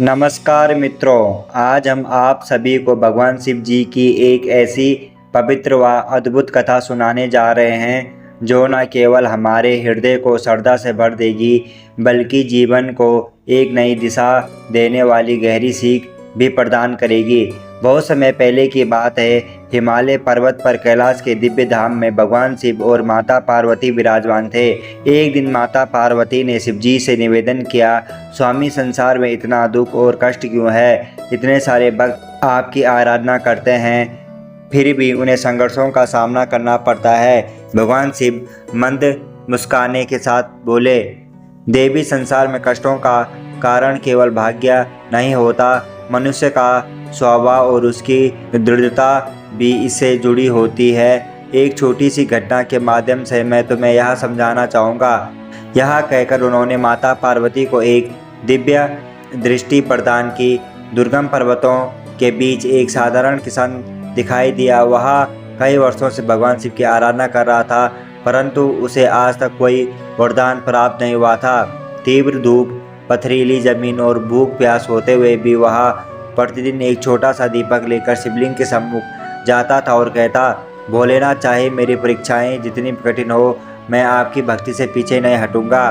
नमस्कार मित्रों, आज हम आप सभी को भगवान शिव जी की एक ऐसी पवित्र व अद्भुत कथा सुनाने जा रहे हैं जो न केवल हमारे हृदय को श्रद्धा से भर देगी बल्कि जीवन को एक नई दिशा देने वाली गहरी सीख भी प्रदान करेगी। बहुत समय पहले की बात है, हिमालय पर्वत पर कैलाश के दिव्य धाम में भगवान शिव और माता पार्वती विराजमान थे। एक दिन माता पार्वती ने शिव जी से निवेदन किया, स्वामी संसार में इतना दुख और कष्ट क्यों है? इतने सारे भक्त आपकी आराधना करते हैं फिर भी उन्हें संघर्षों का सामना करना पड़ता है। भगवान शिव मंद मुस्काने के साथ बोले, देवी, संसार में कष्टों का कारण केवल भाग्य नहीं होता, मनुष्य का स्वभाव और उसकी दृढ़ता भी इससे जुड़ी होती है। एक छोटी सी घटना के माध्यम से मैं तुम्हें यह समझाना चाहूँगा। यह कहकर उन्होंने माता पार्वती को एक दिव्य दृष्टि प्रदान की। दुर्गम पर्वतों के बीच एक साधारण किसान दिखाई दिया। वह कई वर्षों से भगवान शिव की आराधना कर रहा था, परंतु उसे आज तक कोई वरदान प्राप्त नहीं हुआ था। तीव्र धूप, पथरीली जमीन और भूख प्यास होते हुए भी वह प्रतिदिन एक छोटा सा दीपक लेकर शिवलिंग के सम्मुख जाता था और कहता, भोलेनाथ, चाहे मेरी परीक्षाएं जितनी कठिन हो, मैं आपकी भक्ति से पीछे नहीं हटूंगा।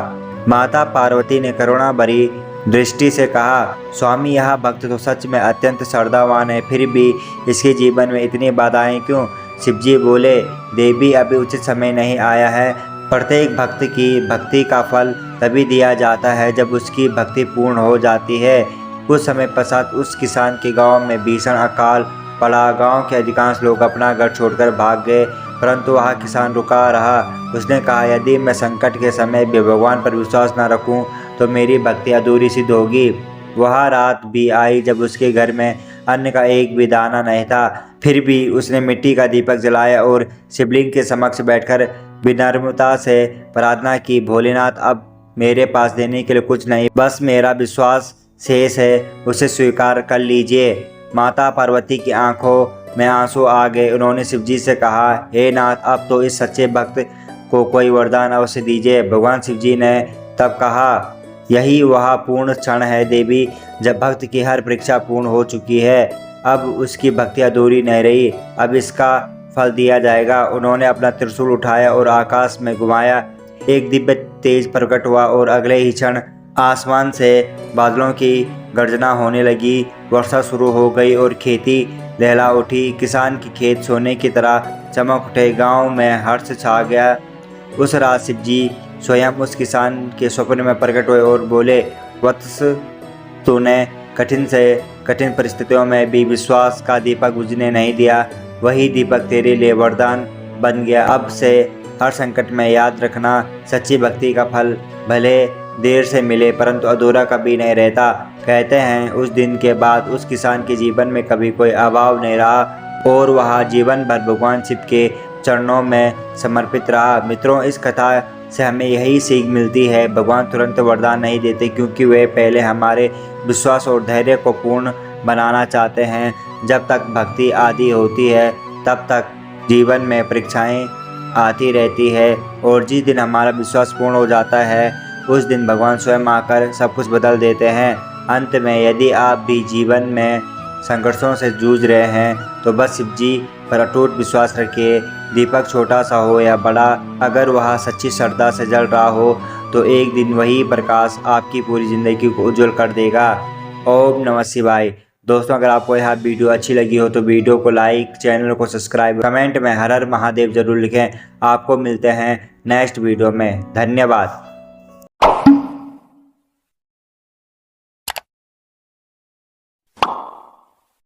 माता पार्वती ने करुणा भरी दृष्टि से कहा, स्वामी, यह भक्त तो सच में अत्यंत श्रद्धावान है, फिर भी इसके जीवन में इतनी बाधाएं क्यों? शिवजी बोले, देवी, अभी उचित समय नहीं आया है। प्रत्येक भक्त की भक्ति का फल तभी दिया जाता है जब उसकी भक्ति पूर्ण हो जाती है। कुछ समय पश्चात उस किसान के गांव में भीषण अकाल पड़ा। गांव के अधिकांश लोग अपना घर छोड़कर भाग गए, परंतु वह किसान रुका रहा। उसने कहा, यदि मैं संकट के समय भी भगवान पर विश्वास न रखूं तो मेरी भक्ति अधूरी सिद्ध होगी। वह रात भी आई जब उसके घर में अन्न का एक भी दाना नहीं था। फिर भी उसने मिट्टी का दीपक जलाया और शिवलिंग के समक्ष बैठकर विनम्रता से प्रार्थना की, भोलेनाथ, अब मेरे पास देने के लिए कुछ नहीं, बस मेरा विश्वास शेष है, उसे स्वीकार कर लीजिए। माता पार्वती की आंखों में आंसू आ गए। उन्होंने शिवजी से कहा, हे नाथ, अब तो इस सच्चे भक्त को कोई वरदान अवश्य दीजिए। भगवान शिवजी ने तब कहा, यही वह पूर्ण क्षण है देवी, जब भक्त की हर परीक्षा पूर्ण हो चुकी है। अब उसकी भक्ति अधूरी नहीं रही, अब इसका फल दिया जाएगा। उन्होंने अपना त्रिशूल उठाया और आकाश में घुमाया। एक दिव्य तेज प्रकट हुआ और अगले ही क्षण आसमान से बादलों की गर्जना होने लगी। वर्षा शुरू हो गई और खेती लहरा उठी। किसान के खेत सोने की तरह चमक उठे। गांव में हर्ष छा गया। उस रात शिवजी स्वयं उस किसान के स्वप्न में प्रकट हुए और बोले, वत्स, तूने कठिन से कठिन परिस्थितियों में भी विश्वास का दीपक बुझने नहीं दिया। वही दीपक तेरे लिए वरदान बन गया। अब से हर संकट में याद रखना, सच्ची भक्ति का फल भले देर से मिले परंतु अधूरा कभी नहीं रहता। कहते हैं, उस दिन के बाद उस किसान के जीवन में कभी कोई अभाव नहीं रहा और वह जीवन भर भगवान शिव के चरणों में समर्पित रहा। मित्रों, इस कथा से हमें यही सीख मिलती है, भगवान तुरंत वरदान नहीं देते, क्योंकि वे पहले हमारे विश्वास और धैर्य को पूर्ण बनाना चाहते हैं। जब तक भक्ति आदि होती है तब तक जीवन में परीक्षाएं आती रहती है और जिस दिन हमारा विश्वास पूर्ण हो जाता है उस दिन भगवान स्वयं आकर सब कुछ बदल देते हैं। अंत में, यदि आप भी जीवन में संघर्षों से जूझ रहे हैं तो बस शिव जी पर अटूट विश्वास रखिए। दीपक छोटा सा हो या बड़ा, अगर वह सच्ची श्रद्धा से जल रहा हो तो एक दिन वही प्रकाश आपकी पूरी ज़िंदगी को उज्जवल कर देगा। ओम नमः शिवाय। दोस्तों, अगर आपको यह वीडियो अच्छी लगी हो तो वीडियो को लाइक, चैनल को सब्सक्राइब, कमेंट में हर हर महादेव जरूर लिखें। आपको मिलते हैं नेक्स्ट वीडियो में। धन्यवाद।